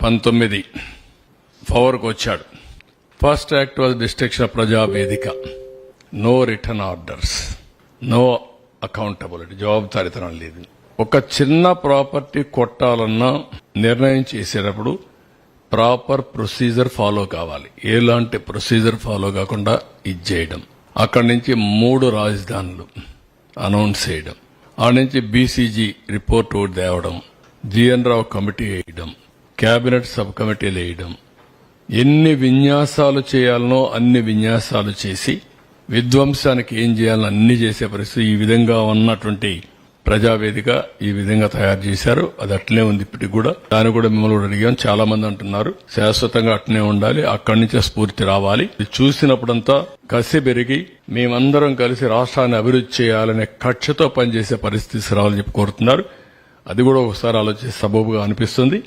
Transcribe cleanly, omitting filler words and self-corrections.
19 పవర్కు వచ్చాడు. First act was destruction of Prajavedika. No return orders, no accountability, జవాబుదారీతనం లేదు. ఒక చిన్న ప్రాపర్టీ కొట్టాలన్నా నిర్ణయం చేసేటప్పుడు ప్రాపర్ ప్రొసీజర్ ఫాలో కావాలి. ఎలాంటి ప్రొసీజర్ ఫాలో కాకుండా ఇది చేయడం. అక్కడి నుంచి 3 రాజధానులు అనౌన్స్ చేయడం, ఆ నుంచి బీసీజీ రిపోర్ట్ ఒకటి తేవడం, జిఎన్ రావు కమిటీ వేయడం, కేబినెట్ సబ్ కమిటీలు వేయడం, ఎన్ని విన్యాసాలు చేయాలనో అన్ని విన్యాసాలు చేసి విధ్వంసానికి ఏం చేయాలని అన్ని చేసే పరిస్థితి. ఈ విధంగా ఉన్నటువంటి ప్రజావేదిక ఈ విధంగా తయారు చేశారు. అది అట్లనే ఉంది ఇప్పటికి కూడా. దాన్ని కూడా మిమ్మల్ని కూడా అడిగాం. చాలా మంది అంటున్నారు శాశ్వతంగా అట్లనే ఉండాలి, అక్కడి నుంచే స్ఫూర్తి రావాలి. ఇది చూసినప్పుడంతా కసి పెరిగి మేమందరం కలిసి రాష్ట్రాన్ని అభివృద్ధి చేయాలనే కక్షతో పనిచేసే పరిస్థితి రావాలని చెప్పి కోరుతున్నారు. అది కూడా ఒకసారి ఆలోచించి సబబుగా అనిపిస్తుంది.